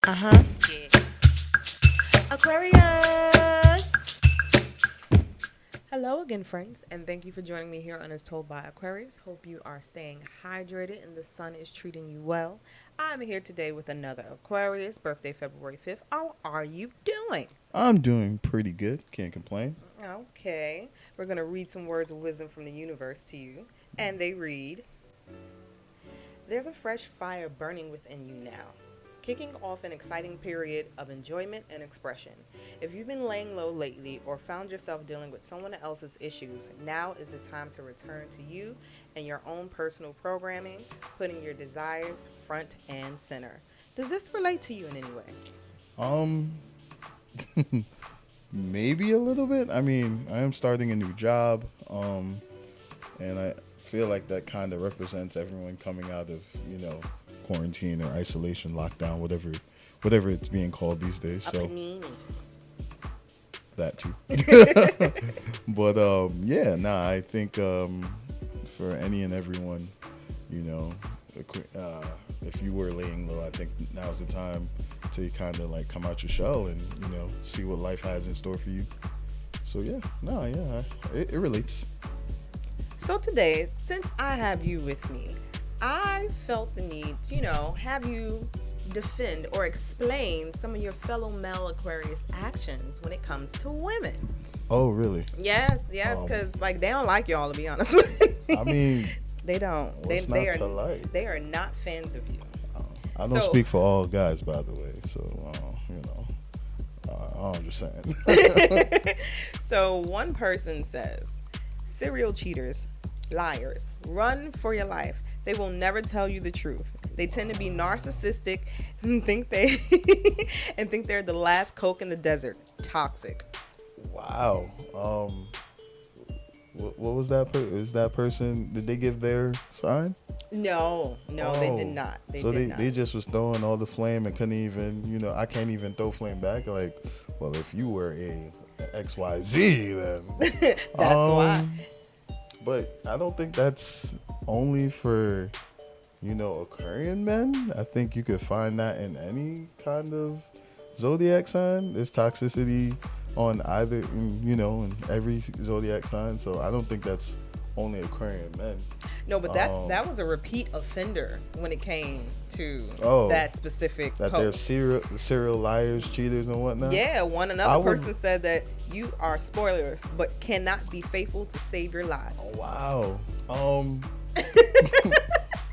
Uh-huh. Yeah. Aquarius! Hello again, friends, and thank you for joining me here on As Told by Aquarius. Hope you are staying hydrated and the sun is treating you well. I'm here today with another Aquarius, birthday February 5th. How are you doing? I'm doing pretty good. Can't complain. Okay, we're going to read some words of wisdom from the universe to you, and they read, there's a fresh fire burning within you now, kicking off an exciting period of enjoyment and expression. If you've been laying low lately or found yourself dealing with someone else's issues, now is the time to return to you and your own personal programming, putting your desires front and center. Does this relate to you in any way? Um, maybe a little bit. I mean, I am starting a new job. And I feel like that kind of represents everyone coming out of quarantine or isolation, lockdown, whatever it's being called these days. A So panini. that too. But yeah, nah. I think for any and everyone, you know, if you were laying low, I think now's the time to kind of like come out your shell and see what life has in store for you. So yeah, no, yeah, it relates. So today, since I have you with me, I felt the need to, have you defend or explain some of your fellow male Aquarius actions when it comes to women. Oh, really? Yes, because like they don't like y'all, to be honest with you. I mean, they don't. What's They not are to like? they are not fans of you. I don't speak for all guys, by the way. So I'm just saying. So one person says, serial cheaters, liars, run for your life. They will never tell you the truth. They tend to be narcissistic and think they're the last Coke in the desert. Toxic. Wow. What was that? Is that person? Did they give their sign? No, they did not. They just was throwing all the flame and couldn't even, I can't even throw flame back. Like, well, if you were a XYZ, then That's why. But I don't think that's only for, Aquarian men. I think you could find that in any kind of zodiac sign. There's toxicity on either, in every zodiac sign. So I don't think that's only Aquarian men. No, but that was a repeat offender when it came to that specific that post. They're serial liars, cheaters, and whatnot. Yeah, another person said that you are spoilers, but cannot be faithful to save your lives. Oh, wow.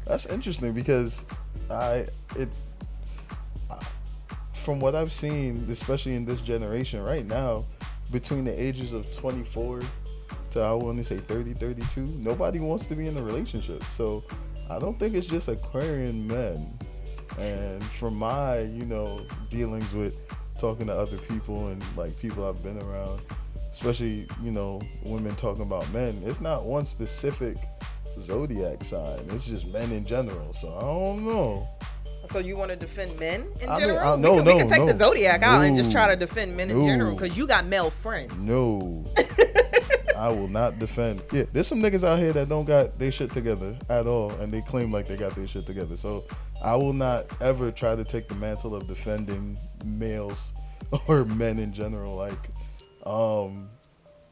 That's interesting because from what I've seen, especially in this generation right now, between the ages of 24 to I want to say 30, 32, nobody wants to be in a relationship. So I don't think it's just Aquarian men. And from my, dealings with talking to other people and like people I've been around, especially, women talking about men, it's not one specific zodiac sign. It's just men in general. So I don't know. So you want to defend men in I general? mean, we can take the zodiac out and just No. try to defend men in general because you got male friends. No. I will not defend. Yeah, there's some niggas out here that don't got their shit together at all, and they claim like they got their shit together. So I will not ever try to take the mantle of defending males or men in general. Like,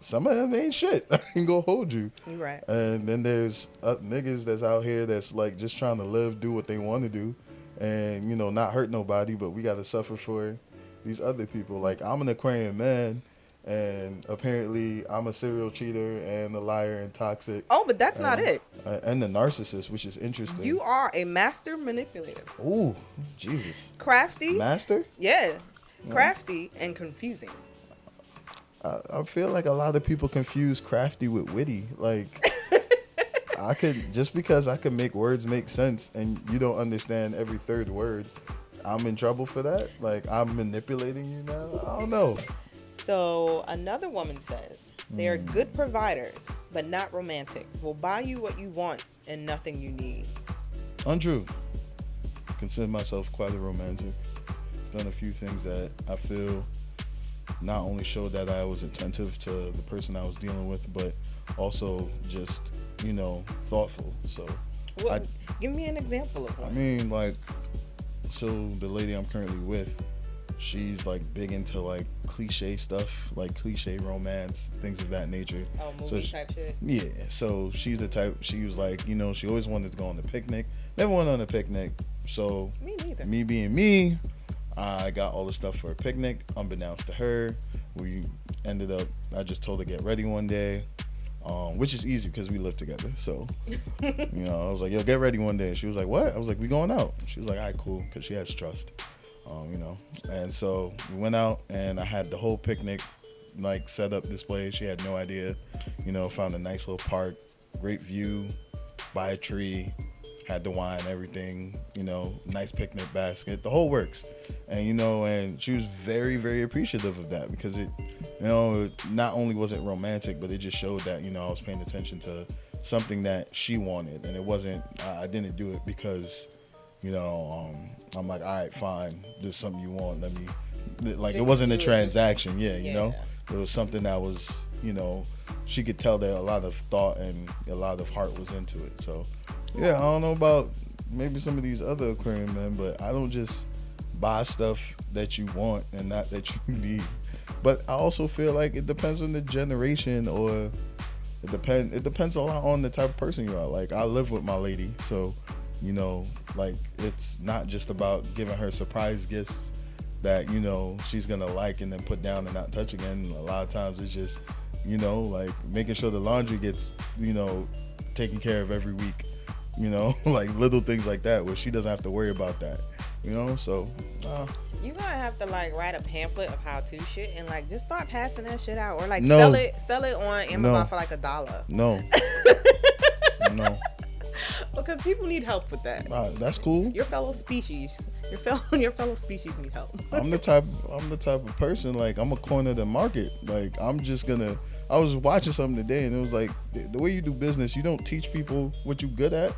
some of them ain't shit. I ain't gonna hold you. You right. And then there's niggas that's out here that's like just trying to live, do what they want to do, and not hurt nobody. But we gotta suffer for these other people. Like, I'm an Aquarian man. And apparently, I'm a serial cheater and a liar and toxic. Oh, but that's not it. And the narcissist, which is interesting. You are a master manipulator. Ooh, Jesus. Crafty. Master? Yeah. Crafty and confusing. I feel like a lot of people confuse crafty with witty. Like, just because I can make words make sense and you don't understand every third word, I'm in trouble for that? Like, I'm manipulating you now? I don't know. So another woman says, they are good providers, but not romantic. Will buy you what you want and nothing you need. Untrue. I consider myself quite a romantic. Done a few things that I feel not only showed that I was attentive to the person I was dealing with, but also just, thoughtful. So, Well, give me an example of one. I mean, like, so the lady I'm currently with, she's like big into like cliche stuff, like cliche romance, things of that nature. Oh, movie So type shit. yeah, so she's the type. She was like, she always wanted to go on a picnic. Never went on a picnic. So Me neither. me being me, I got all the stuff for a picnic. Unbeknownst to her, we ended up. I just told her get ready one day, which is easy because we live together. So I was like, yo, get ready one day. She was like, what? I was like, we going out. She was like, all right, cool, because she has trust. And so we went out, and I had the whole picnic like set up display. She had no idea. Found a nice little park, great view, by a tree, had the wine, everything, nice picnic basket, the whole works. And and she was very, very appreciative of that, because it not only was it romantic, but it just showed that I was paying attention to something that she wanted. And it wasn't, I didn't do it because I'm like, all right, fine, this is something you want, let me, like, it wasn't a transaction. It was something that was, she could tell that a lot of thought and a lot of heart was into it. So I don't know about maybe some of these other aquarium men, but I don't just buy stuff that you want and not that you need. But I also feel like it depends on the generation, or it depends a lot on the type of person you are. Like, I live with my lady, so like, it's not just about giving her surprise gifts that she's gonna like and then put down and not touch again. A lot of times it's just like making sure the laundry gets taken care of every week, like little things like that where she doesn't have to worry about that, so You gonna have to like write a pamphlet of how to shit and like just start passing that shit out, or like No. sell it on Amazon for like $1. no. No. Because people need help with that. That's cool. Your fellow species need help. I'm the type of person, like, I'm a corner the market. Like, I was watching something today, and it was like, the way you do business, you don't teach people what you're good at.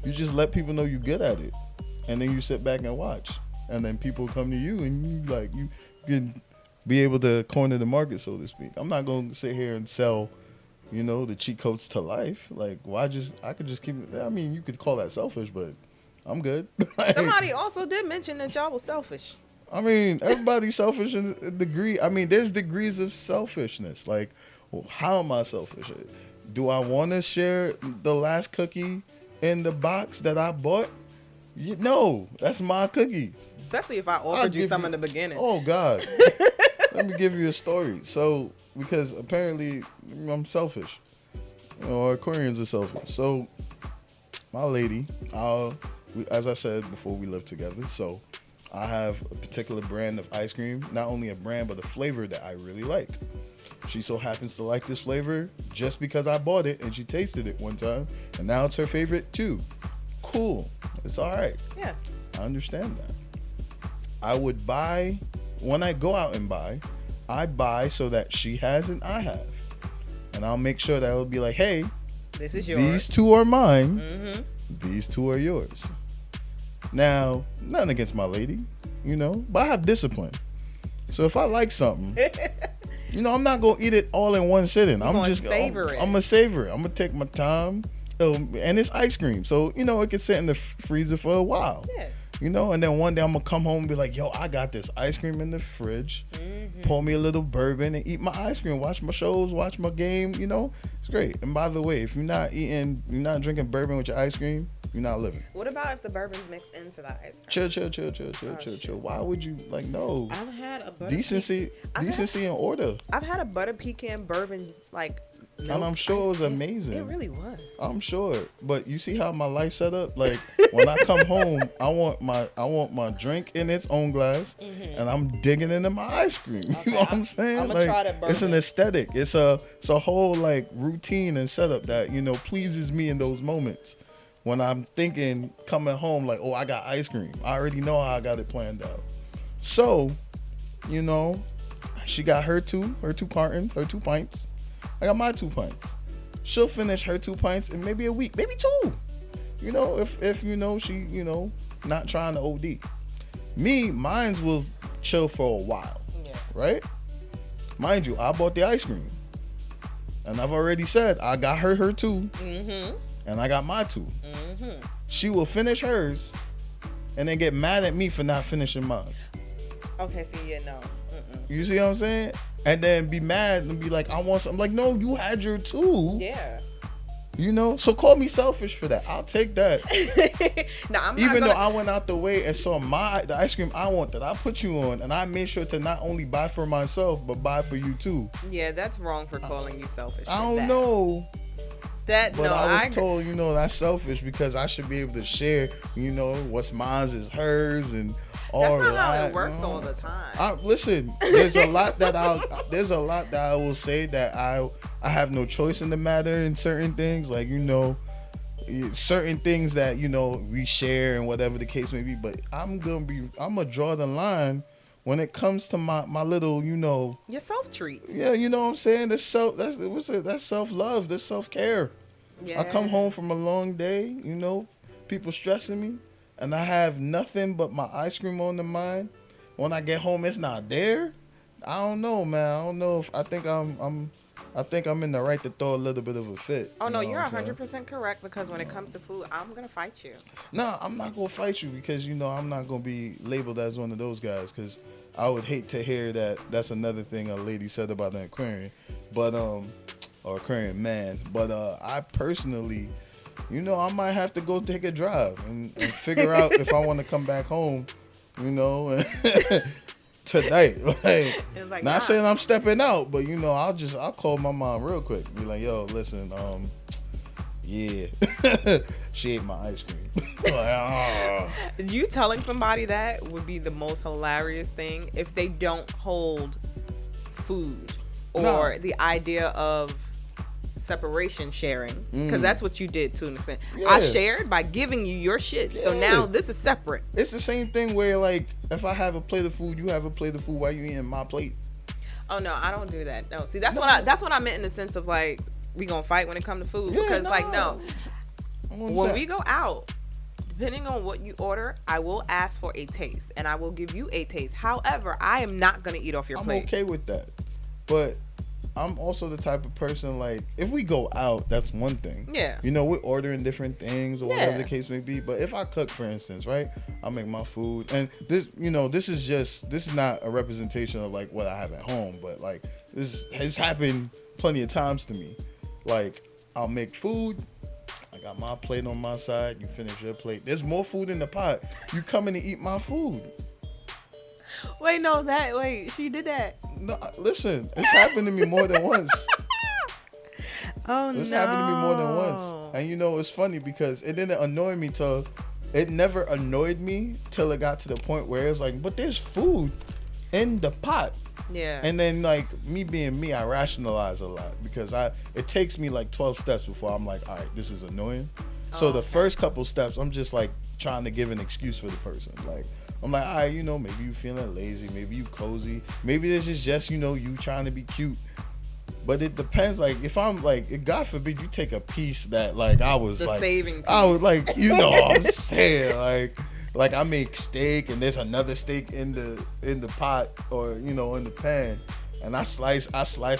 You just let people know you're good at it, and then you sit back and watch, and then people come to you, and you can be able to corner the market, so to speak. I'm not gonna sit here and sell the cheat codes to life. Like, I could just keep it. I mean, you could call that selfish, but I'm good. Somebody also did mention that y'all was selfish. I mean, everybody's selfish in a degree. I mean, there's degrees of selfishness. Like, how am I selfish? Do I want to share the last cookie in the box that I bought? No, that's my cookie. Especially if I offered you some in the beginning. Oh, God. Let me give you a story. So, because apparently I'm selfish. Aquarians are selfish. So, my lady, as I said before, we live together. So, I have a particular brand of ice cream. Not only a brand, but a flavor that I really like. She so happens to like this flavor just because I bought it and she tasted it one time. And now it's her favorite too. Cool. It's all right. Yeah. I understand that. I would buy, when I go out and buy, I buy so that she has and I have. And I'll make sure that it will be like, hey, this is yours. These two are mine. Mm-hmm. These two are yours. Now, nothing against my lady, but I have discipline. So if I like something, I'm not going to eat it all in one sitting. I'm going to savor it. I'm going to savor it. I'm going to take my time. And it's ice cream. So, it can sit in the freezer for a while. Yeah. And then one day I'm going to come home and be like, yo, I got this ice cream in the fridge. Mm-hmm. Pour me a little bourbon and eat my ice cream. Watch my shows, watch my game, It's great. And by the way, if you're not drinking bourbon with your ice cream, you're not living. What about if the bourbon's mixed into the ice cream? Chill. Why would you, no? I've had a butter decency in order. I've had a butter pecan bourbon, like, and I'm sure it was amazing. It really was. I'm sure. But you see how my life set up? Like, when I come home, I want my drink in its own glass, and I'm digging into my ice cream. Okay, you know what I'm saying? I'm gonna try that bourbon. It's an aesthetic. It's a whole like routine and setup that pleases me in those moments. When I'm thinking coming home, like, oh, I got ice cream. I already know how I got it planned out. So, she got her two pints. I got my 2 pints. She'll finish her 2 pints in maybe a week, maybe 2. If she not trying to OD. Me, mines will chill for a while. Yeah. Right? Mind you, I bought the ice cream. And I've already said I got her 2. Mm-hmm. And I got my 2. Mm-hmm. She will finish hers and then get mad at me for not finishing mine. Okay, see, yeah, no. Mm-mm. You see what I'm saying? And then be mad and be like, I want something. I'm like, no, you had your too. Yeah. You know? So call me selfish for that. I'll take that. No, I'm Even not though I went out the way and saw the ice cream I want that I put you on, and I made sure to not only buy for myself, but buy for you too. Yeah, that's wrong for calling you selfish. I don't know. That, But no, I was told, that's selfish because I should be able to share, what's mine is hers and all that. That's not how it works all the time. Listen, there's a lot that I will say that I have no choice in the matter in certain things, like, certain things that, we share and whatever the case may be. But I'm gonna draw the line when it comes to my little, your self treats. Yeah, you know what I'm saying? That's self-love, that's self-care. Yeah. I come home from a long day, people stressing me, and I have nothing but my ice cream on the mind. When I get home, it's not there. I don't know, man. I don't know if I think I'm in the right to throw a little bit of a fit. Oh, no, you're 100% correct, because when it comes to food, I'm going to fight you. No, I'm not going to fight you because, I'm not going to be labeled as one of those guys, because I would hate to hear that that's another thing a lady said about an aquarium, but, or aquarium man. But I personally, I might have to go take a drive and figure out if I want to come back home, tonight. Like, not saying I'm stepping out, but I'll call my mom real quick. Be like, yo, listen, yeah, she ate my ice cream. Like, oh. You telling somebody that would be the most hilarious thing if they don't hold food or the idea of separation sharing, because that's what you did too in a sense. Yeah. I shared by giving you your shit, so now this is separate. It's the same thing where, like, if I have a plate of food, you have a plate of food, why you eating my plate? Oh no, I don't do that. No, see, that's what I meant in the sense of, like, we gonna fight when it comes to food, because when we go out, depending on what you order, I will ask for a taste and I will give you a taste. However, I am not gonna eat off your plate. I'm okay with that, but I'm also the type of person, like, if we go out, that's one thing. Yeah. We're ordering different things or whatever the case may be. But if I cook, for instance, right, I make my food. And this, this is not a representation of, like, what I have at home. But, like, this has happened plenty of times to me. Like, I'll make food. I got my plate on my side. You finish your plate. There's more food in the pot. You come in and eat my food. She did that. No, listen, it's happened to me more than once. Oh, it's happened to me more than once. And it's funny because it didn't annoy me it never annoyed me till it got to the point where it's like, but there's food in the pot. Yeah. And then, like, me being me, I rationalize a lot because it takes me like 12 steps before I'm like, all right, this is annoying. So the first couple steps, I'm just like trying to give an excuse for the person. Like, I'm like, all right, maybe you feeling lazy, maybe you cozy, maybe this is just, you trying to be cute. But it depends. Like, if I'm like, God forbid you take a piece that, like, I was the like, saving piece. I was like, what I'm saying, like I make steak and there's another steak in the pot or in the pan, and I slice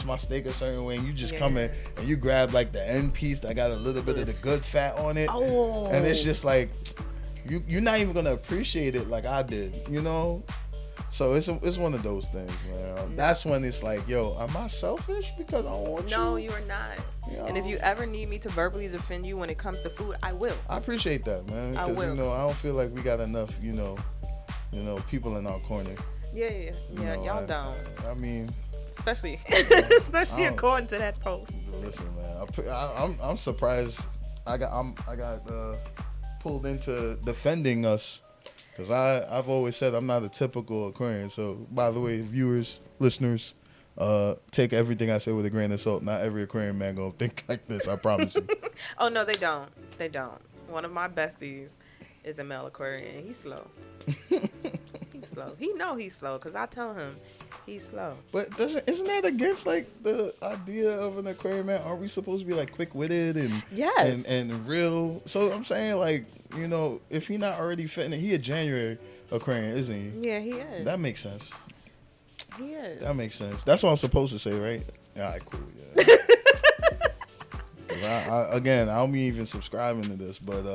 my steak a certain way, and you just come in and you grab, like, the end piece that got a little bit of the good fat on it, and it's just like. You're not even gonna appreciate it like I did, So it's one of those things, man. That's when it's like, yo, am I selfish because I want you? No, you are not. And if you ever need me to verbally defend you when it comes to food, I will. I appreciate that, man. I will. I don't feel like we got enough, people in our corner. Yeah. Y'all don't. I mean, especially according to that post. Listen, man, I'm surprised. I got pulled into defending us because I've always said I'm not a typical Aquarian. So, by the way, viewers, listeners, take everything I say with a grain of salt. Not every Aquarian man gonna think like this, I promise you. Oh no, they don't. One of my besties is a male Aquarian, and he's slow. He's slow. He know he's slow because I tell him he's slow. But isn't that against, like, the idea of an Aquarian man? Aren't we supposed to be, like, quick-witted and real? So I'm saying, like, if he not already fitting it, he a January Aquarian, isn't he? Yeah, he is. That makes sense. He is. That makes sense. That's what I'm supposed to say, right? All right, cool. Yeah. I don't be even subscribing to this, but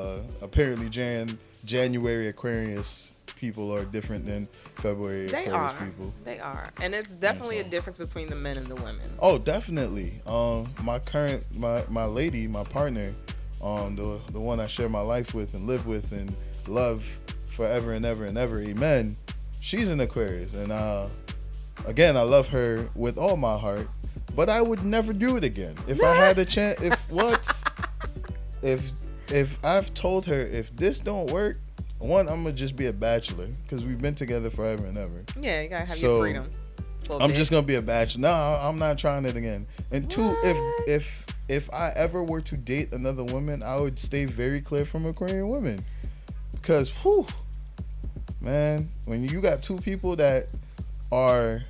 apparently Jan January Aquarius people are different than February They Aquarius are. people. They are. And it's definitely a so- difference between the men and the women. Oh, definitely. My lady, my partner, the one I share my life with and live with and love forever and ever and ever, amen. She's an Aquarius, and again, I love her with all my heart, but I would never do it again if I had a chance. If I've told her if this don't work, one, I'm gonna just be a bachelor because we've been together forever and ever. Yeah, you gotta have So, your freedom. I'm just gonna be a bachelor. No, I'm not trying it again. And two, What? if I ever were to date another woman, I would stay very clear from Aquarian women, because whew, man, when you got two people that are,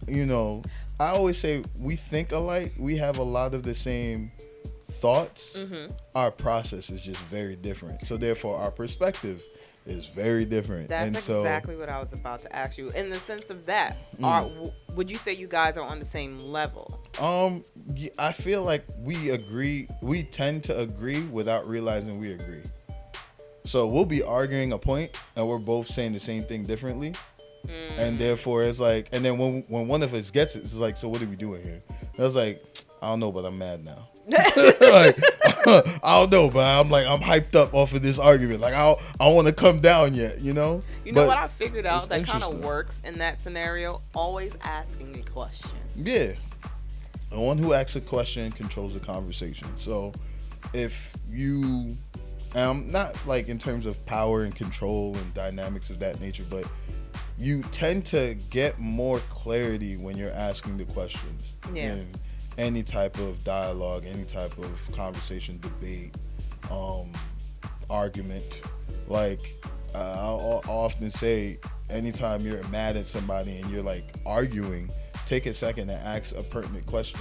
I always say we think alike. We have a lot of the same thoughts. Mm-hmm. Our process is just very different. So therefore, our perspective is very different. That's and so, exactly what I was about to ask you. In the sense of that, would you say you guys are on the same level? I feel like we agree. We tend to agree without realizing we agree. So we'll be arguing a point, and we're both saying the same thing differently. And therefore, it's like, and then when one of us gets it, it's like, so what are we doing here? And I was like, I don't know, but I'm mad now. Like, I don't know, but I'm hyped up off of this argument. Like, I don't want to come down yet, You know But what I figured out that kind of interesting. works in that scenario? Always asking a question. Yeah. The one who asks a question controls the conversation. So if you, not like in terms of power and control and dynamics of that nature, but you tend to get more clarity when you're asking the questions. Yeah. In any type of dialogue, any type of conversation, debate, argument. Like, I'll often say, anytime you're mad at somebody and you're like arguing, take a second and ask a pertinent question.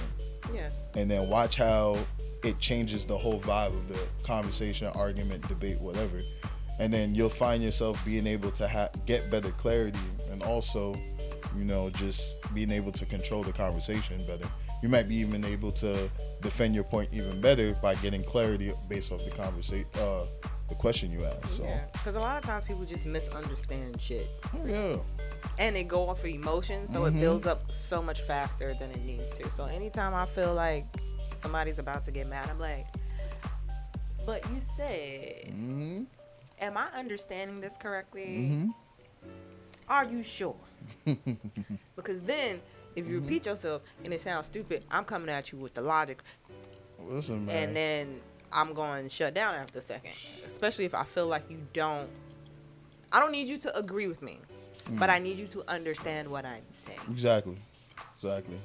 Yeah. And then watch how it changes the whole vibe of the conversation, argument, debate, whatever. And then you'll find yourself being able to get better clarity, and also, just being able to control the conversation better. You might be even able to defend your point even better by getting clarity based off the conversation, the question you asked. So. Yeah, because a lot of times people just misunderstand shit. Oh, yeah. And they go off of emotion, so it builds up so much faster than it needs to. So anytime I feel like somebody's about to get mad, I'm like, but you said, am I understanding this correctly? Are you sure? Because then, if you repeat yourself and it sounds stupid, I'm coming at you with the logic. Listen, man. And then I'm going to shut down after a second. Especially if I feel like I don't need you to agree with me, but I need you to understand what I'm saying. Exactly.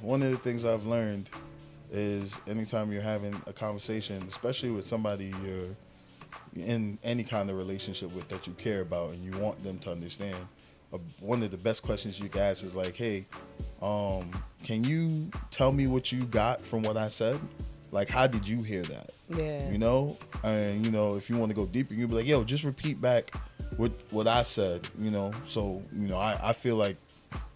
One of the things I've learned is anytime you're having a conversation, especially with somebody you're in any kind of relationship with that you care about and you want them to understand, one of the best questions you can ask is like, hey, can you tell me what you got from what I said? Like, how did you hear that? Yeah. And if you want to go deeper, you'll be like, yo, just repeat back what I said, so I feel like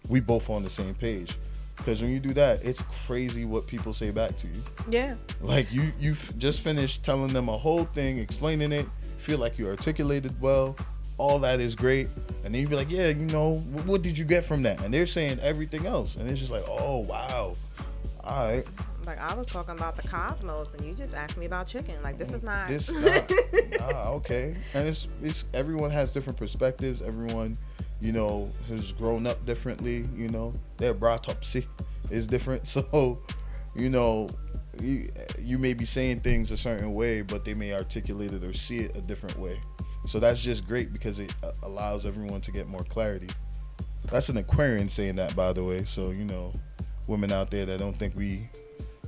we both on the same page. Because when you do that, it's crazy what people say back to you. Yeah. Like, you've just finished telling them a whole thing, explaining it, feel like you articulated well, all that is great, and then you be like, yeah, what did you get from that? And they're saying everything else, and it's just like, oh, wow, all right. Like, I was talking about the cosmos, and you just asked me about chicken. Like, this is not... Okay. And it's everyone has different perspectives. Everyone, has grown up differently. Their autopsy is different. So, you may be saying things a certain way, but they may articulate it or see it a different way. So that's just great because it allows everyone to get more clarity. That's an Aquarian saying that, by the way. So, women out there that don't think we,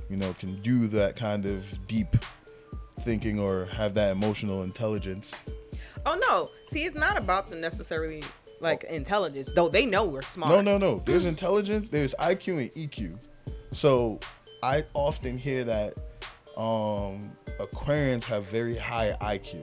can do that kind of deep thinking or have that emotional intelligence. Oh, no. See, it's not about the necessarily, intelligence, though they know we're smart. No. There's intelligence, there's IQ and EQ. So I often hear that Aquarians have very high IQ.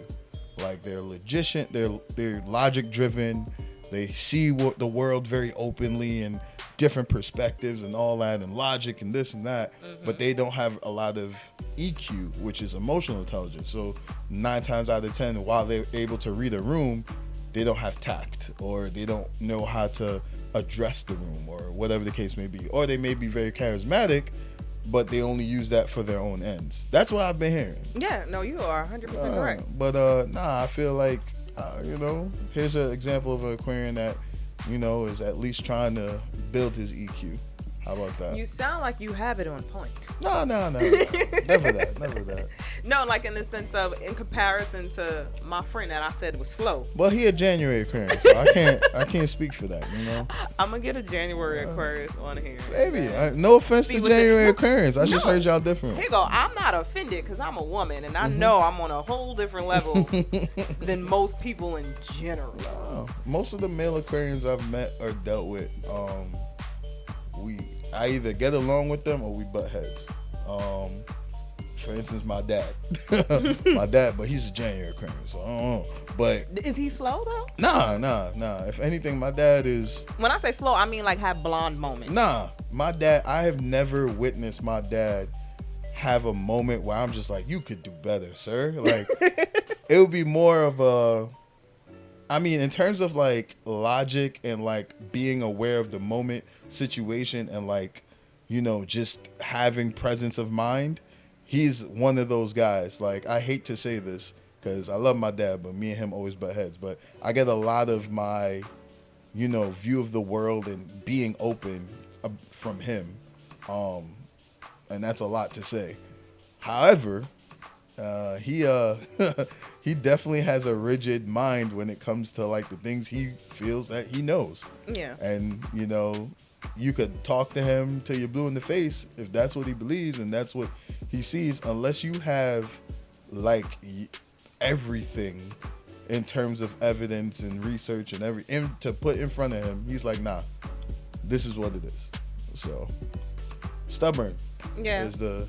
Like, they're logician, they're logic driven. They see the world very openly and different perspectives and all that, and logic and this and that. But they don't have a lot of EQ, which is emotional intelligence. So 9 times out of 10, while they're able to read a room, they don't have tact, or they don't know how to address the room, or whatever the case may be, or they may be very charismatic, but they only use that for their own ends. That's what I've been hearing. Yeah, no, you are 100% correct. But I feel like here's an example of an Aquarian that is at least trying to build his EQ. How about that? You sound like you have it on point. No. Never that. No, like in the sense of, in comparison to my friend that I said was slow. Well, he a January Aquarius, so I can't speak for that, I'm gonna get a January Aquarius on here. Maybe. No offense to January Aquarians. I just heard y'all different. Here you go. I'm not offended because I'm a woman, and I know I'm on a whole different level than most people in general. No. Most of the male Aquarians I've met or dealt with, I either get along with them or we butt heads. For instance, my dad. But he's a January Aquarian, so I don't know. But is he slow though? Nah. If anything, my dad is. When I say slow, I mean like have blonde moments. Nah, my dad. I have never witnessed my dad have a moment where I'm just like, you could do better, sir. Like, it would be more of a. I mean, in terms of like logic and like being aware of the moment, situation, and like, just having presence of mind, he's one of those guys. Like, I hate to say this because I love my dad, but me and him always butt heads. But I get a lot of my, view of the world and being open from him. And that's a lot to say. However, he definitely has a rigid mind when it comes to like the things he feels that he knows. Yeah. And you could talk to him till you're blue in the face if that's what he believes and that's what he sees, unless you have like everything in terms of evidence and research and to put in front of him. He's like, nah, this is what it is. So stubborn. Yeah. Is the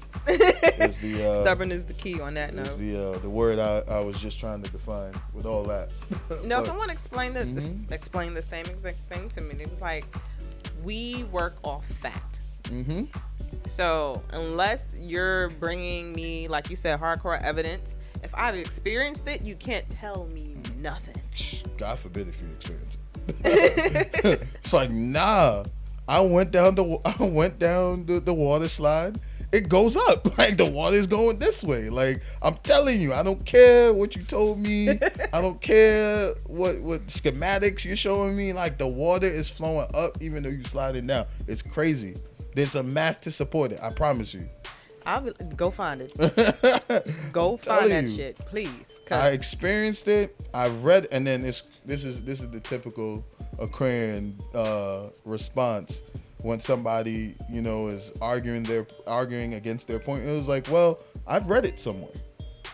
stubborn is the key on that note. Is the word I was just trying to define with all that. No, someone explained explained the same exact thing to me. It was like, we work off fact. Mm-hmm. So unless you're bringing me, like you said, hardcore evidence, if I've experienced it, you can't tell me nothing. God forbid if you experience it. It's like, nah. I went down the water slide. It goes up. Like, the water's going this way. Like, I'm telling you, I don't care what you told me. I don't care what schematics you're showing me. Like, the water is flowing up even though you slide it down. It's crazy. There's some math to support it. I promise you. I'll go find it. Go find that shit, please. I experienced it. I read, and then this is the typical Aquarian response when somebody is arguing against their point. It was like, well, I've read it somewhere.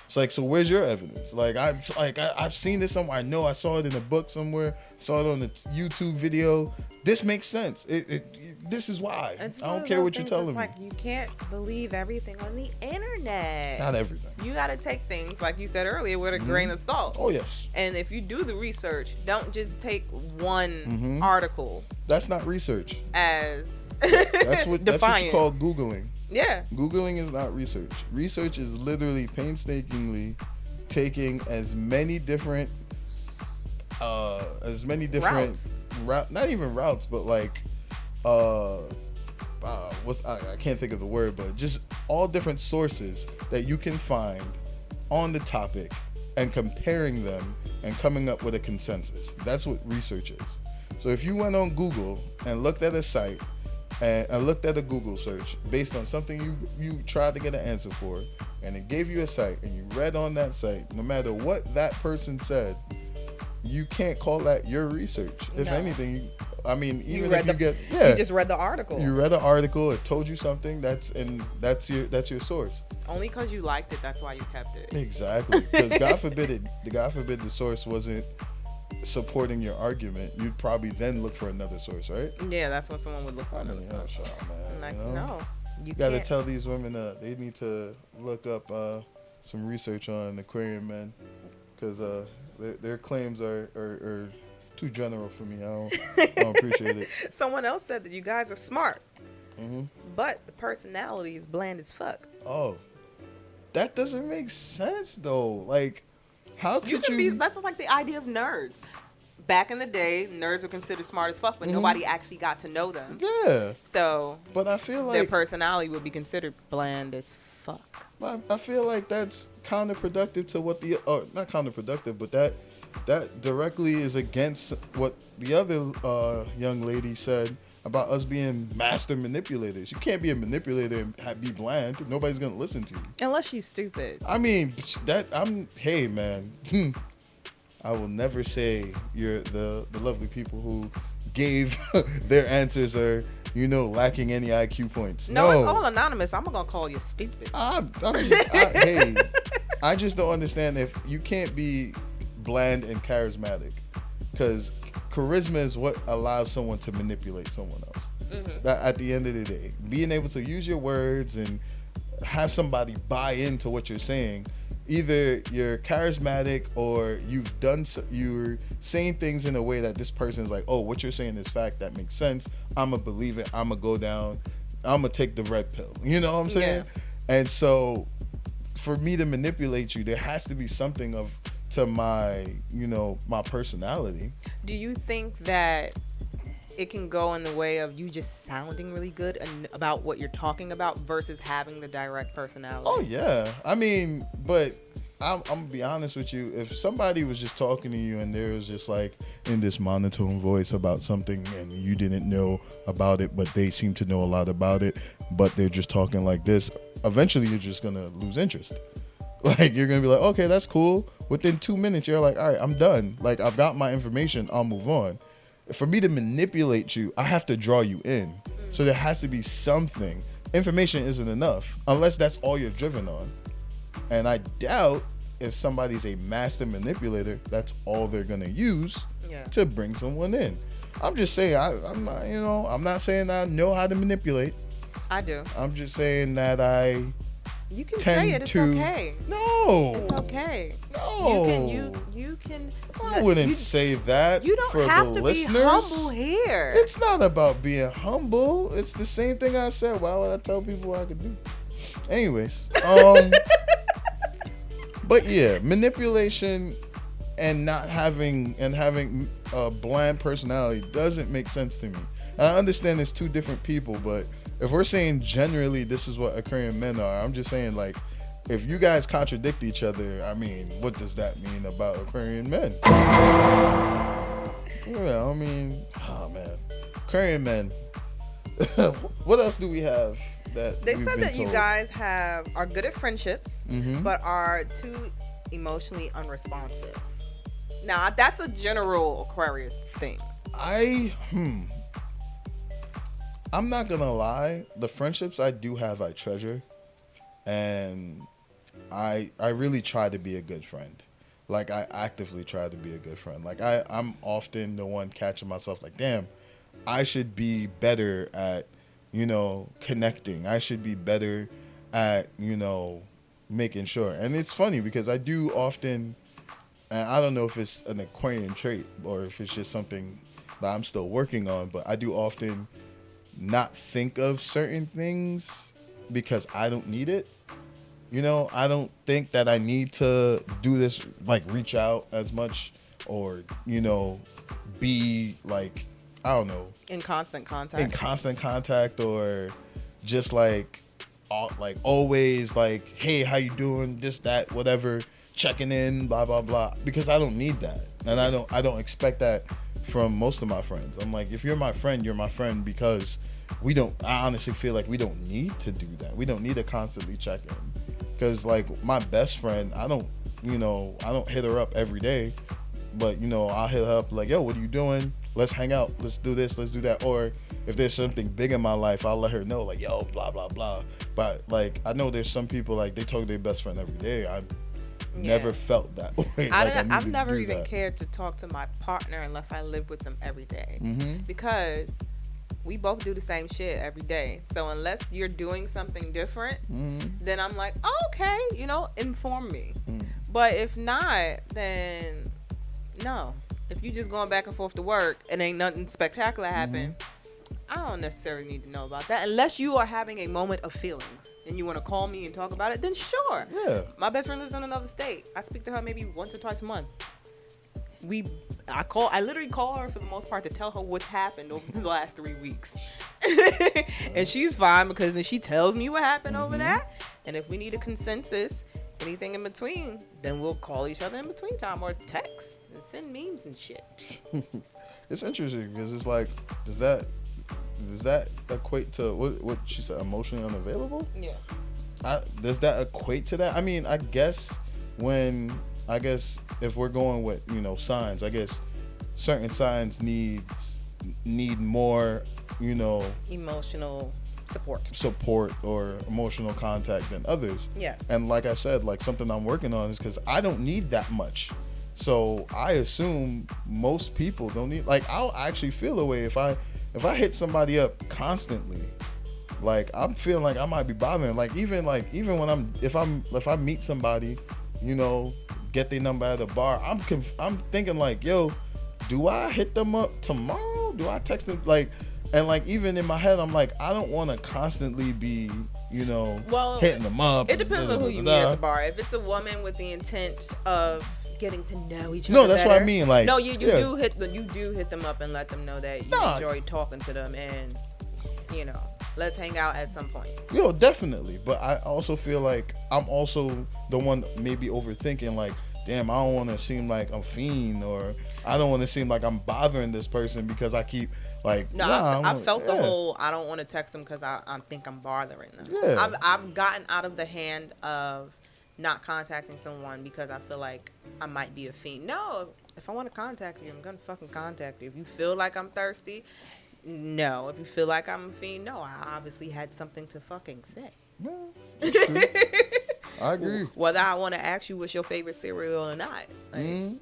It's like, so where's your evidence? Like, I've seen this somewhere. I know I saw it in a book somewhere. Saw it on a YouTube video. This makes sense. This is why. I don't care what you're telling me. Like, you can't believe everything on the internet. Not everything. You got to take things, like you said earlier, with a grain of salt. Oh, yes. And if you do the research, don't just take one article. That's not research. As that's what you call Googling. Yeah. Googling is not research. Research is literally painstakingly taking as many different routes. Not even routes, but like I can't think of the word, but just all different sources that you can find on the topic and comparing them and coming up with a consensus. That's what research is. So if you went on Google and looked at a site and looked at a Google search based on something you tried to get an answer for, and it gave you a site and you read on that site, no matter what that person said, you can't call that your research. If anything, you just read the article. You read the article. It told you something. That's your source. Only because you liked it. That's why you kept it. Exactly. Because God forbid the source wasn't supporting your argument. You'd probably then look for another source, right? Yeah, that's what someone would look for. Another source. You got to tell these women they need to look up some research on Aquarian men, because their claims are too general for me. I don't appreciate it. Someone else said that you guys are smart, but the personality is bland as fuck. Oh, that doesn't make sense though. Like, how could you? That's like the idea of nerds. back in the day, nerds were considered smart as fuck, but nobody actually got to know them. Yeah. So, But I feel their like personality would be considered bland as fuck. I feel like that's counterproductive to what not counterproductive, but that directly is against what the other young lady said about us being master manipulators. You can't be a manipulator and be bland. Nobody's gonna listen to you. Unless she's stupid. I mean, hey man, I will never say you're the lovely people who gave their answers are, lacking any IQ points. No, it's all anonymous. I'm gonna call you stupid. Hey, I just don't understand if you can't be bland and charismatic, because charisma is what allows someone to manipulate someone else. That at the end of the day, being able to use your words and have somebody buy into what you're saying, either you're charismatic or you're saying things in a way that this person is like, oh, what you're saying is fact, that makes sense, I'm gonna believe it, I'm gonna go down, I'm gonna take the red pill, you know what I'm saying? Yeah. And so for me to manipulate you, there has to be something to my my personality. Do you think that it can go in the way of you just sounding really good about what you're talking about versus having the direct personality? Oh yeah, I mean, but I'm gonna be honest with you. If somebody was just talking to you and there was just like in this monotone voice about something and you didn't know about it, but they seem to know a lot about it, but they're just talking like this, eventually you're just gonna lose interest. Like, you're gonna be like, okay, that's cool. Within 2 minutes, you're like, all right, I'm done. Like, I've got my information, I'll move on. For me to manipulate you, I have to draw you in. So there has to be something. Information isn't enough unless that's all you're driven on. And I doubt if somebody's a master manipulator, that's all they're gonna use to bring someone in. I'm just saying, I'm not, I'm not saying I know how to manipulate. I do. I'm just saying that you can say it. It's okay. No. It's okay. No. You can. I wouldn't say that. You don't for have the to listeners. be humble here. It's not about being humble. It's the same thing I said. Why would I tell people what I could do? Anyways, but yeah, manipulation and having a bland personality doesn't make sense to me. And I understand it's two different people, but if we're saying generally this is what Aquarian men are, I'm just saying, like, if you guys contradict each other, I mean, what does that mean about Aquarian men? Well, I mean, oh man, Aquarian men. What else do we have that they said that told? You guys are good at friendships, but are too emotionally unresponsive. Now, that's a general Aquarius thing. I'm not gonna lie, the friendships I do have, I treasure, and I really try to be a good friend. Like, I actively try to be a good friend. Like, I'm often the one catching myself like, damn, I should be better at, connecting. I should be better at, making sure. And it's funny because I do often, and I don't know if it's an Aquarian trait or if it's just something that I'm still working on, but I do often not think of certain things because I don't need it. I don't think that I need to do this, like reach out as much or, be like, I don't know. In constant contact or just like always like, hey, how you doing? This, that, whatever, checking in, blah, blah, blah. Because I don't need that. And I don't expect that from most of my friends. I'm like, if you're my friend, you're my friend because I honestly feel like we don't need to do that. We don't need to constantly check in. Because like my best friend, I don't hit her up every day, but I'll hit her up like, yo, what are you doing? Let's hang out. Let's do this. Let's do that. Or if there's something big in my life, I'll let her know like, yo, blah, blah, blah. But like, I know there's some people like they talk to their best friend every day. I've never felt that way. I've never even cared to talk to my partner unless I live with them every day. Because we both do the same shit every day. So unless you're doing something different, then I'm like, oh, okay, inform me. But if not, then no. If you just going back and forth to work and ain't nothing spectacular happen, I don't necessarily need to know about that. Unless you are having a moment of feelings and you want to call me and talk about it, then sure. Yeah. My best friend lives in another state. I speak to her maybe once or twice a month. I literally call her for the most part to tell her what's happened over the last 3 weeks. And she's fine because then she tells me what happened over that. And if we need a consensus, anything in between, then we'll call each other in between time or text and send memes and shit. It's interesting because it's like, does that equate to what she said, emotionally unavailable? Yeah. Does that equate to that? I mean, I guess if we're going with, signs, I guess certain signs need more, emotional support or emotional contact than others. Yes. And like I said, like something I'm working on is because I don't need that much. So I assume most people don't need, like, I'll actually feel a way if I hit somebody up constantly. Like, I'm feeling like I might be bothering. Like even when if I meet somebody, get their number at a bar, I'm thinking like, yo, do I hit them up tomorrow? Do I text them? Like, and like even in my head, I'm like, I don't want to constantly be, hitting them up. It depends on who you meet at the bar. If it's a woman with the intent of getting to know each other. No, that's better, what I mean. Like, no, you do hit them up and let them know that you enjoy talking to them, and let's hang out at some point. Yo, definitely. But I also feel like I'm also the one maybe overthinking, like, damn, I don't want to seem like I'm fiend, or I don't want to seem like I'm bothering this person because I keep like. No, I felt the whole I don't want to text them because I think I'm bothering them. Yeah. I've gotten out of the hand of not contacting someone because I feel like I might be a fiend. No, if I want to contact you, I'm gonna fucking contact you. If you feel like I'm thirsty, no. If you feel like I'm a fiend, no. I obviously had something to fucking say. Yeah, that's true. I agree. Whether I want to ask you what's your favorite cereal or not. Like,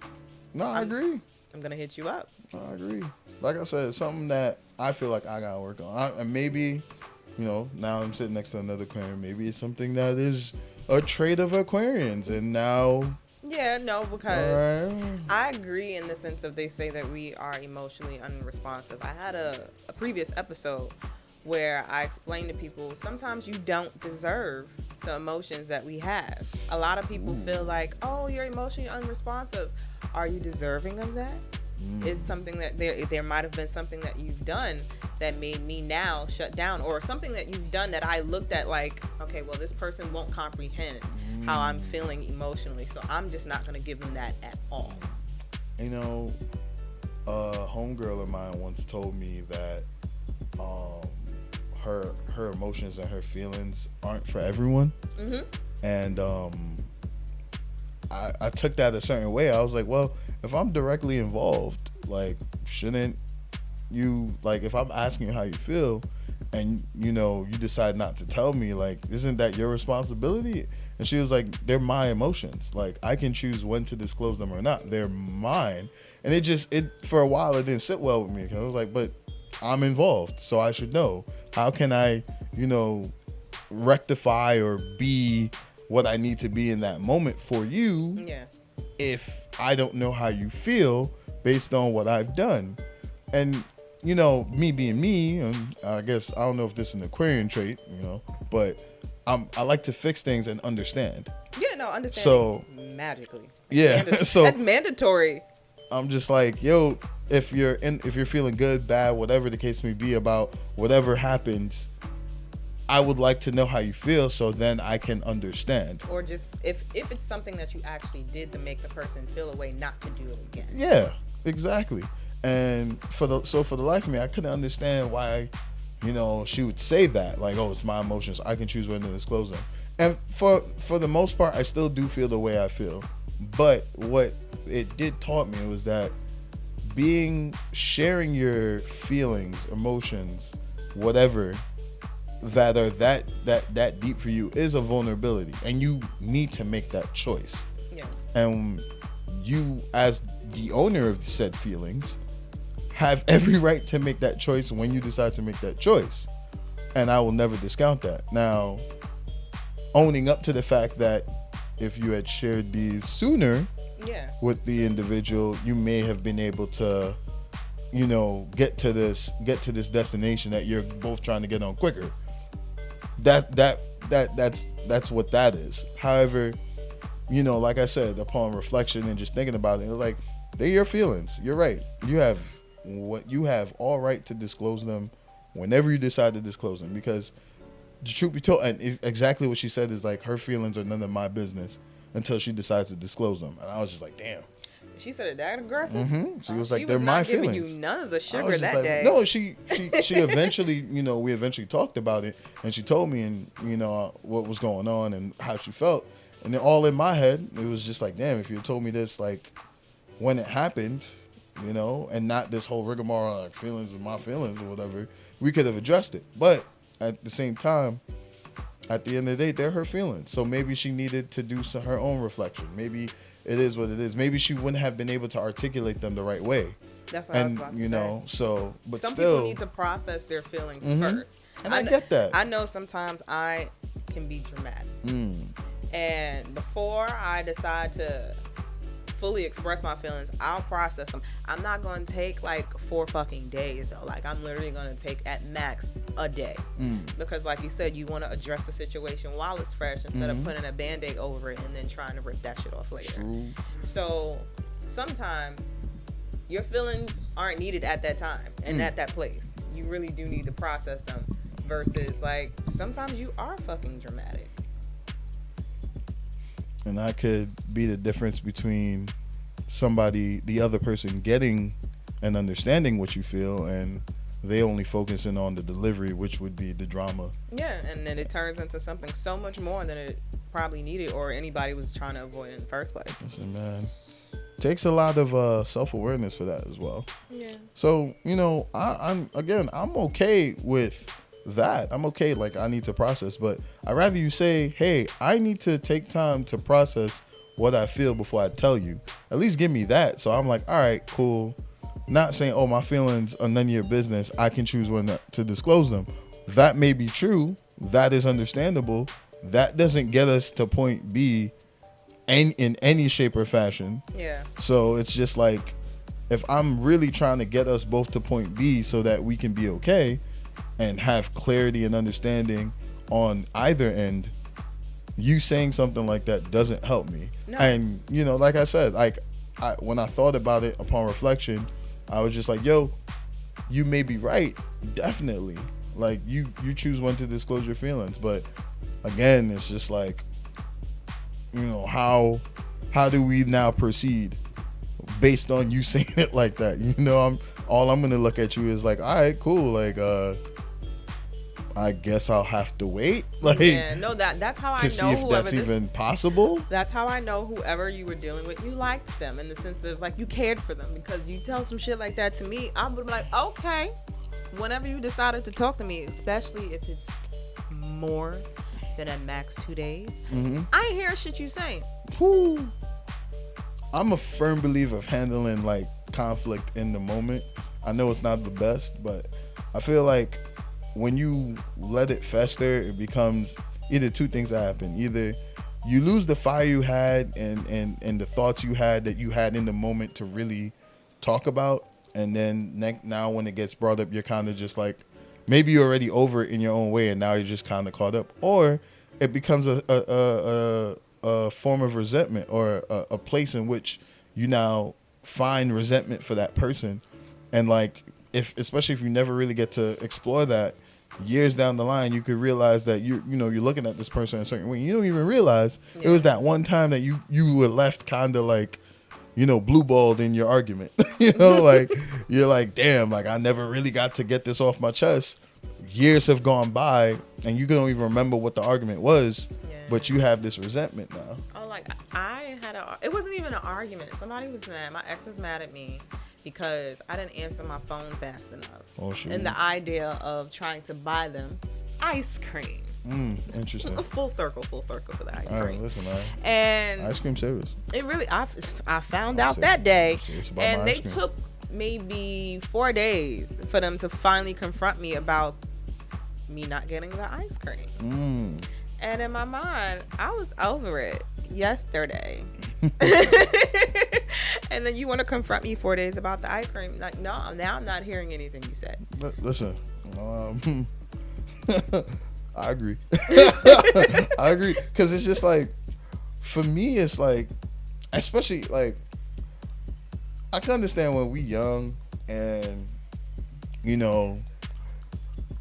No, I agree. I'm gonna hit you up. I agree. Like I said, it's something that I feel like I gotta work on. And maybe, now I'm sitting next to another Aquarian. Maybe it's something that is a trait of Aquarians, and now. Yeah, no, because I agree in the sense of they say that we are emotionally unresponsive. I had a previous episode where I explained to people sometimes you don't deserve the emotions that we have. A lot of people feel like, oh, you're emotionally unresponsive. Are you deserving of that? It's something that there might have been something that you've done that made me now shut down, or something that you've done that I looked at like, okay, well, this person won't comprehend how I'm feeling emotionally, so I'm just not going to give them that at all. A homegirl of mine once told me that her emotions and her feelings aren't for everyone. And I took that a certain way. I was like, well, if I'm directly involved, like, shouldn't you, like, if I'm asking you how you feel and you decide not to tell me, like, isn't that your responsibility? And she was like, they're my emotions. Like, I can choose when to disclose them or not. They're mine. And it for a while it didn't sit well with me, because I was like, but I'm involved, so I should know. How can I, rectify or be what I need to be in that moment for you if I don't know how you feel based on what I've done? And, me being me, and I guess, I don't know if this is an Aquarian trait, but I like to fix things and understand. Yeah, no, understand. So magically. Yeah. So that's mandatory. I'm just like, yo, if you're feeling good, bad, whatever the case may be about whatever happens, I would like to know how you feel so then I can understand. Or just if it's something that you actually did to make the person feel a way not to do it again. Yeah, exactly. And for the life of me, I couldn't understand why, she would say that, like, oh, it's my emotions, I can choose when to disclose them. And for the most part, I still do feel the way I feel. But what it did taught me was that sharing your feelings, emotions, whatever, that are that deep for you is a vulnerability, and you need to make that choice. Yeah. And you, as the owner of said feelings, have every right to make that choice when you decide to make that choice. And I will never discount that. Now, owning up to the fact that if you had shared these sooner with the individual, you may have been able to, get to this destination that you're both trying to get on quicker. That's what that is. However, like I said, upon reflection and just thinking about it, like, they're your feelings. You're right. You have all right to disclose them whenever you decide to disclose them, because the truth be told, and exactly what she said is like her feelings are none of my business until she decides to disclose them. And I was just like, damn. She said it that aggressive. She was like, she they're was my not giving feelings. you none of the I sugar was just that like, day. no, she eventually, we eventually talked about it, and she told me, and what was going on and how she felt, and then all in my head, it was just like, damn, if you had told me this like when it happened, and not this whole rigmarole like feelings of my feelings or whatever, we could have addressed it. But at the same time, at the end of the day, they're her feelings. So maybe she needed to do her own reflection. Maybe it is what it is. Maybe she wouldn't have been able to articulate them the right way. That's what I was about to say. So, but some still, people need to process their feelings first. And I get that. I know sometimes I can be dramatic. And before I decide to fully express my feelings, I'll process them. I'm not going to take like 4 fucking days though. Like I'm literally going to take at max a day. Because like you said, you want to address the situation while it's fresh instead of putting a band-aid over it and then trying to rip that shit off later. True. So sometimes your feelings aren't needed at that time and at that place. You really do need to process them versus like sometimes you are fucking dramatic. And that could be the difference between the other person getting and understanding what you feel, and they only focusing on the delivery, which would be the drama. Yeah, and then it turns into something so much more than it probably needed or anybody was trying to avoid in the first place. Listen, man, takes a lot of self-awareness for that as well. Yeah. So, I'm okay with that. I'm okay, like I need to process, but I'd rather you say, hey, I need to take time to process what I feel before I tell you. At least give me that. So I'm like, all right, cool. Not saying, oh, my feelings are none of your business. I can choose when to disclose them. That may be true. That is understandable. That doesn't get us to point B in any shape or fashion. Yeah. So it's just like, if I'm really trying to get us both to point B so that we can be okay and have clarity and understanding on either end, you saying something like that doesn't help me. No. And, like I said, when I thought about it upon reflection, I was just like, yo, you may be right. Definitely. Like, you choose when to disclose your feelings. But, again, it's just like, how do we now proceed based on you saying it like that? I'm going to look at you is like, all right, cool. Like, I guess I'll have to wait. Like, yeah, no, that's how I know to see if that's even possible. That's how I know whoever you were dealing with, you liked them in the sense of like you cared for them, because you tell some shit like that to me, I would be like, okay, whenever you decided to talk to me, especially if it's more than at max 2 days, I ain't hear shit you saying. Whew. I'm a firm believer of handling like conflict in the moment. I know it's not the best, but I feel like when you let it fester, it becomes either two things that happen. Either you lose the fire you had and the thoughts you had that you had in the moment to really talk about, and then now when it gets brought up, you're kind of just like, maybe you're already over it in your own way and now you're just kind of caught up. Or it becomes a form of resentment, or a place in which you now find resentment for that person. And like, especially if you never really get to explore that, years down the line, you could realize that you're looking at this person in a certain way. You don't even realize it was that one time that you were left kind of like, blue balled in your argument. Like you're like, damn, like I never really got to get this off my chest. Years have gone by and you don't even remember what the argument was, but you have this resentment now. Oh, like it wasn't even an argument. Somebody was mad. My ex was mad at me because I didn't answer my phone fast enough. Oh, shit. And the idea of trying to buy them ice cream. Interesting. Full circle for the ice cream. All right, listen, man. And ice cream service. It really, I found out that day, and they took maybe 4 days for them to finally confront me about me not getting the ice cream. And in my mind, I was over it yesterday. And then you want to confront me 4 days about the ice cream? Like, no, now I'm not hearing anything you said. Listen, I agree. I agree, because it's just like, for me, it's like, especially like, I can understand when we young and, you know,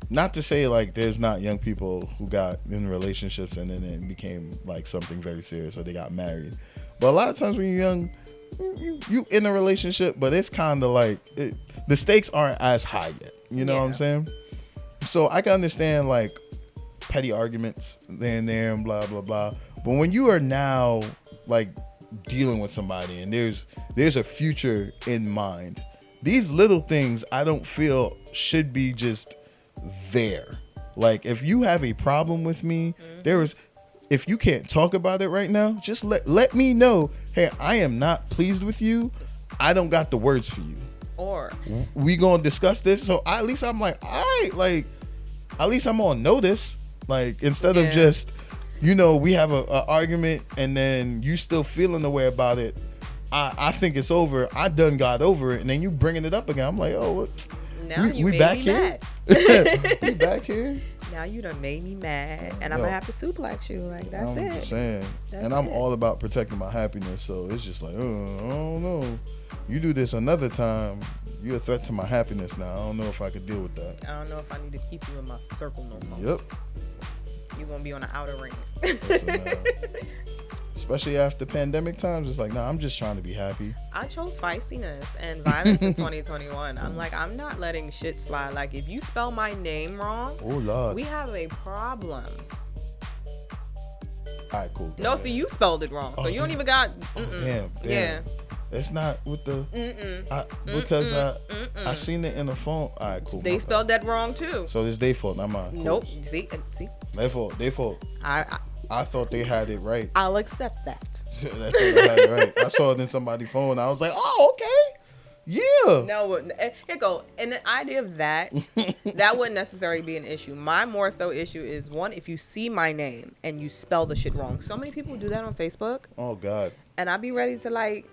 not to say like there's not young people who got in relationships and then it became like something very serious or they got married. But a lot of times when you're young, you in a relationship, but it's kind of like the stakes aren't as high yet. You know what I'm saying? So I can understand like petty arguments there and there and blah blah blah. But when you are now like dealing with somebody and there's a future in mind, these little things I don't feel should be just there. Like if you have a problem with me, if you can't talk about it right now, just let me know. Hey, I am not pleased with you. I don't got the words for you. Or we gonna discuss this. So at least I'm like, all right, like at least I'm on notice. Like instead of just, you know, we have a argument and then you still feeling the way about it. I think it's over. I done got over it, and then you bringing it up again. I'm like, oh, what? Now you we made back me here? mad. We back here? Now you done made me mad, and I'm gonna have to suplex you. Like that's it. I'm just saying, I'm all about protecting my happiness. So it's just like, I don't know. You do this another time, you're a threat to my happiness now. I don't know if I could deal with that. I don't know if I need to keep you in my circle no more. Yep. You gonna be on the outer ring. Listen, especially after pandemic times, it's like, nah, I'm just trying to be happy. I chose feistiness and violence in 2021. I'm like, I'm not letting shit slide. Like, if you spell my name wrong, oh Lord, we have a problem. All right, cool. No, so you spelled it wrong. So you don't even got. Damn. Yeah. It's not with the. Because I seen it in the phone. All right, cool. They spelled that wrong too. So it's their fault, not mine. Cool. Nope. See. Their fault. I thought they had it right. I'll accept that. I thought they had it right. I saw it in somebody's phone. I was like, oh, okay. Yeah. No, here go. And the idea of that wouldn't necessarily be an issue. My more so issue is, one, if you see my name and you spell the shit wrong. So many people do that on Facebook. Oh, God. And I'd be ready to, like,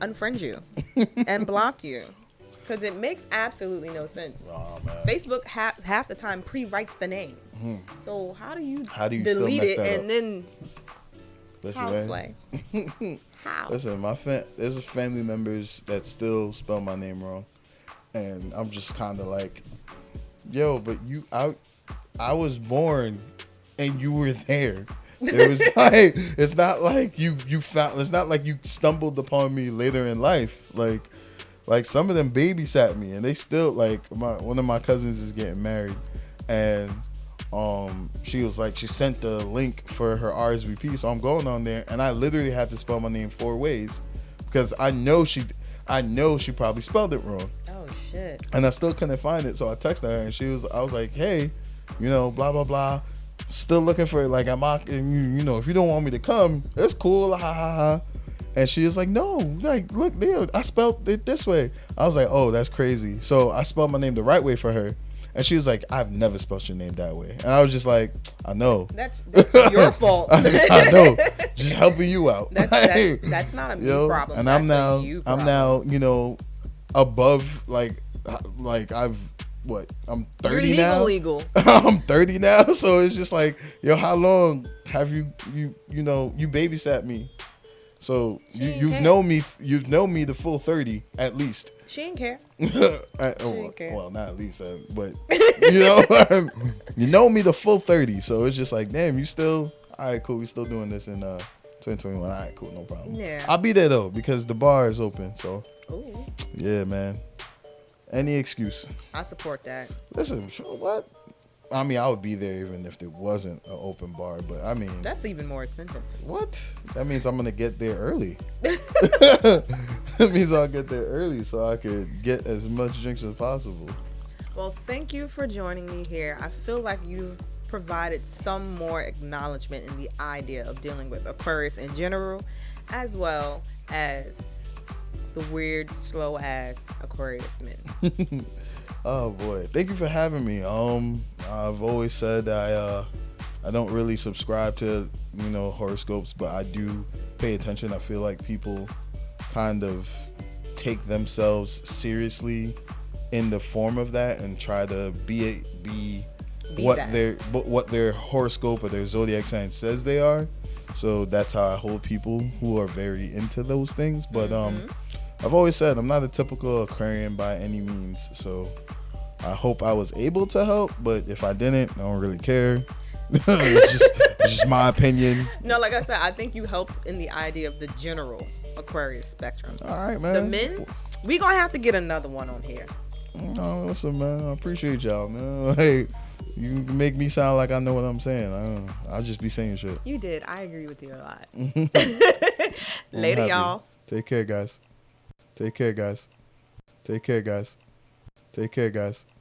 unfriend you and block you. Because it makes absolutely no sense. Oh, man. Facebook half the time pre-writes the name. So how do you delete it and then house slay? How? Listen, there's family members that still spell my name wrong, and I'm just kind of like, yo, but I was born, and you were there. It was like, it's not like you found. It's not like you stumbled upon me later in life. Like some of them babysat me, and they still like one of my cousins is getting married, and she was like, she sent the link for her RSVP, so I'm going on there, and I literally had to spell my name 4 ways because I know she probably spelled it wrong. Oh shit! And I still couldn't find it, so I texted her, and I was like, hey, you know, blah blah blah, still looking for it. Like, you know, if you don't want me to come, it's cool, ha ha ha. And she was like, no, like, look there, I spelled it this way. I was like, oh, that's crazy. So I spelled my name the right way for her. And she was like, I've never spelled your name that way. And I was just like, I know. That's your fault. I know. Just helping you out. That's not a me problem. And I'm now, you know, above, like I'm 30 now. You're legal. I'm 30 now. So it's just like, yo, how long have you babysat me? So you've known me the full 30 at least. She didn't care. Well, not at least, but you know, you know me the full 30. So it's just like, damn, you still all right? Cool, we still doing this in 2021. All right, cool, no problem. Yeah, I'll be there though because the bar is open. So ooh. Yeah, man. Any excuse. I support that. Listen, what? I mean, I would be there even if there wasn't an open bar, but I mean... That's even more incentive. What? That means I'm going to get there early. That means I'll get there early so I could get as much drinks as possible. Well, thank you for joining me here. I feel like you've provided some more acknowledgement in the idea of dealing with Aquarius in general, as well as the weird, slow-ass Aquarius men. Oh boy, thank you for having me. I've always said I don't really subscribe to, you know, horoscopes, but I do pay attention. I feel like people kind of take themselves seriously in the form of that and try to be what their horoscope or their zodiac sign says they are. So that's how I hold people who are very into those things. But I've always said I'm not a typical Aquarian by any means. So I hope I was able to help, but if I didn't, I don't really care. It's just my opinion. No, like I said, I think you helped in the idea of the general Aquarius spectrum. All right, man. The men, we gonna have to get another one on here. No, listen, man. I appreciate y'all, man. Hey, you make me sound like I know what I'm saying. I'll just be saying shit. You did. I agree with you a lot. I'm Later, happy. y'all. Take care, guys. Take care, guys. Take care, guys. Take care, guys.